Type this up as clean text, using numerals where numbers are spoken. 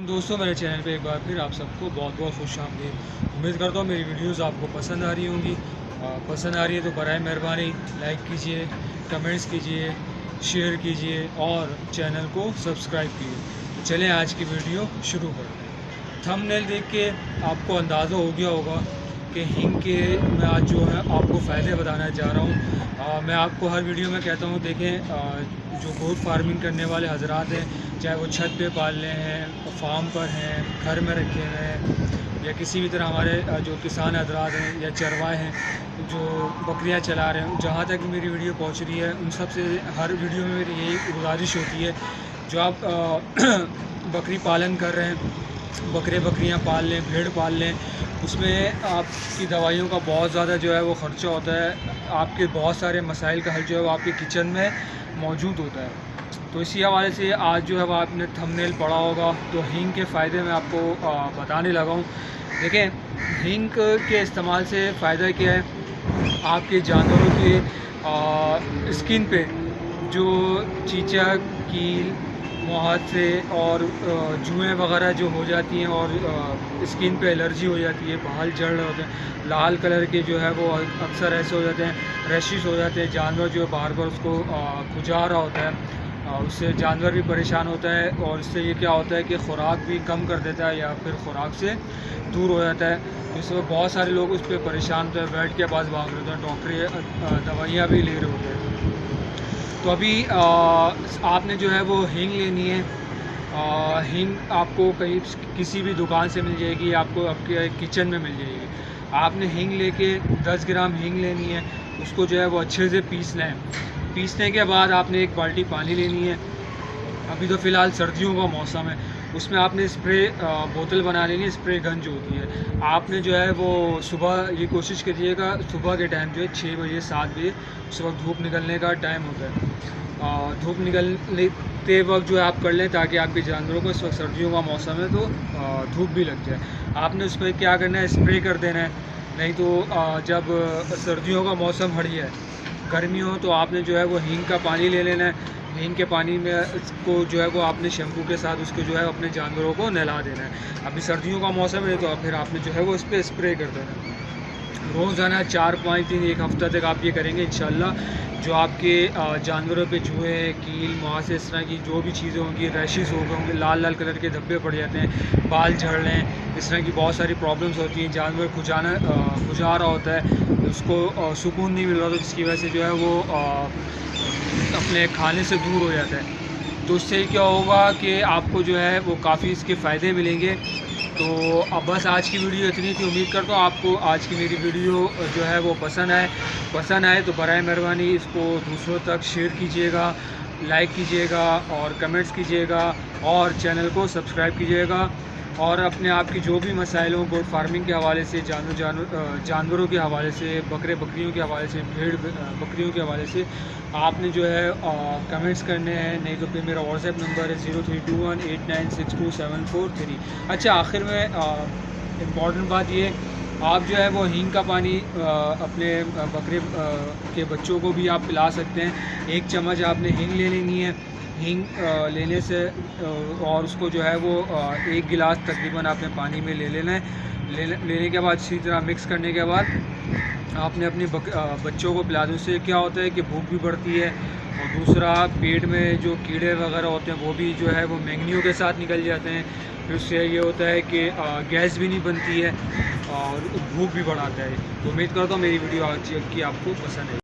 दोस्तों, मेरे चैनल पे एक बार फिर आप सबको बहुत बहुत खुशामदीद। उम्मीद करता हूँ मेरी वीडियोस आपको पसंद आ रही होंगी। पसंद आ रही है तो बराए मेहरबानी लाइक कीजिए, कमेंट्स कीजिए, शेयर कीजिए और चैनल को सब्सक्राइब कीजिए। तो चलें आज की वीडियो शुरू करते हैं। थंबनेल देख के आपको अंदाज़ा हो गया होगा कि हींग के मैं आज जो है आपको फ़ायदे बताना चाह रहा हूँ। मैं आपको हर वीडियो में कहता हूँ, देखें जो गोट फार्मिंग करने वाले हजरात हैं, चाहे वो छत पे पाल रहे हैं, फार्म पर हैं, घर में रखे हुए हैं, या किसी भी तरह हमारे जो किसान हजरात हैं या चरवाहे हैं जो बकरियां चला रहे हैं, जहाँ तक मेरी वीडियो पहुँच रही है उन सब से हर वीडियो में मेरी यही गुजारिश होती है, जो आप बकरी पालन कर रहे हैं, बकरियां पाल लें, भेड़ पाल लें, उसमें आपकी दवाइयों का बहुत ज़्यादा जो है वो ख़र्चा होता है। आपके बहुत सारे मसाइल का हल जो है वो आपके किचन में मौजूद होता है। तो इसी हवाले से आज जो है वो आपने थंबनेल पढ़ा होगा, तो हींग के फ़ायदे मैं आपको बताने लगा हूँ। देखें, हींग के इस्तेमाल से फ़ायदा क्या है, आपके जानवरों के स्किन पे जो चीचक, कील, मुहासे और जुएँ वगैरह जो हो जाती हैं और स्किन पे एलर्जी हो जाती है, बाल झड़ रहे होते हैं, लाल कलर के जो है वो अक्सर ऐसे हो जाते हैं, रैशेस हो जाते हैं, जानवर जो है बार बार उसको खुजा रहा होता है, उससे जानवर भी परेशान होता है और इससे ये क्या होता है कि ख़ुराक भी कम कर देता है या फिर ख़ुराक से दूर हो जाता है। तो इस वक्त बहुत सारे लोग उस पर परेशान होते हैं, बेड के पास भाग रहे होते हैं, डॉक्टरी दवाइयाँ भी ले रहे होते हैं। तो अभी आपने जो है वो हींग लेनी है। हींग आपको कहीं किसी भी दुकान से मिल जाएगी, आपको आपके किचन में मिल जाएगी। आपने हींग लेके 10 ग्राम हींग लेनी है, उसको जो है वो अच्छे से पीस लें। पीसने के बाद आपने एक बाल्टी पानी लेनी है। अभी तो फ़िलहाल सर्दियों का मौसम है, उसमें आपने स्प्रे बोतल बना लेनी है, स्प्रे गन जो होती है। आपने जो है वो सुबह ये कोशिश करिएगा, सुबह के टाइम जो है 6 बजे 7 बजे उस वक्त धूप निकलने का टाइम होता है। धूप निकलते वक्त जो है आप कर लें, ताकि आपके जानवरों को, इस वक्त सर्दियों का मौसम है तो धूप भी लग जाए। आपने उस पर क्या करना है, स्प्रे कर देना है। नहीं तो जब सर्दियों का मौसम हट जाए, गर्मी हो, तो आपने जो है वो हींग का पानी ले लेना है। हींग के पानी में इसको जो है वो आपने शैम्पू के साथ उसको जो है अपने जानवरों को नहला देना है। अभी सर्दियों का मौसम है तो फिर आपने जो है वो इस पर स्प्रे कर देना है। रोज़ाना 4-5 दिन, एक हफ़्ता तक आप ये करेंगे, इंशाल्लाह जो आपके जानवरों पे जुए, कील, मुहासे, इस तरह की जो भी चीज़ें होंगी, रैशेस हो गए होंगे, लाल लाल कलर के धब्बे पड़ जाते हैं, बाल झड़ रहे हैं, इस तरह की बहुत सारी प्रॉब्लम्स होती हैं। जानवर खुजा रहा होता है, उसको सुकून नहीं मिल रहा, तो जिसकी वजह से जो है वो अपने खाने से दूर हो जाता है। तो उससे क्या होगा कि आपको जो है वो काफ़ी इसके फ़ायदे मिलेंगे। तो अब बस आज की वीडियो इतनी थी। उम्मीद करता हूँ आपको आज की मेरी वीडियो जो है वो पसंद आए तो बराए मेहरबानी इसको दूसरों तक शेयर कीजिएगा, लाइक कीजिएगा और कमेंट्स कीजिएगा और चैनल को सब्सक्राइब कीजिएगा। और अपने आप की जो भी मसाइल हों, गोट फार्मिंग के हवाले से, जानवरों के हवाले से, बकरियों के हवाले से, भेड़ बकरियों के हवाले से, आपने जो है कमेंट्स करने हैं। नहीं तो फिर मेरा व्हाट्सएप नंबर है 0321896274 3। अच्छा, आखिर में इम्पॉर्टेंट बात ये, आप जो है वो हींग का पानी अपने बकरे के बच्चों को भी आप पिला सकते हैं। 1 चम्मच आपने हींग ले लेनी है। हींग लेने से और उसको जो है वो 1 गिलास तकरीबन आपने पानी में ले लेना है। लेने के बाद अच्छी तरह मिक्स करने के बाद आपने अपने बच्चों को पिला दें। उससे क्या होता है कि भूख भी बढ़ती है और दूसरा पेट में जो कीड़े वगैरह होते हैं वो भी जो है वो मैंगनियों के साथ निकल जाते हैं। फिर उससे ये होता है कि गैस भी नहीं बनती है और भूख भी बढ़ाता है। तो उम्मीद करता हूँ मेरी वीडियो आज की आपको पसंद है।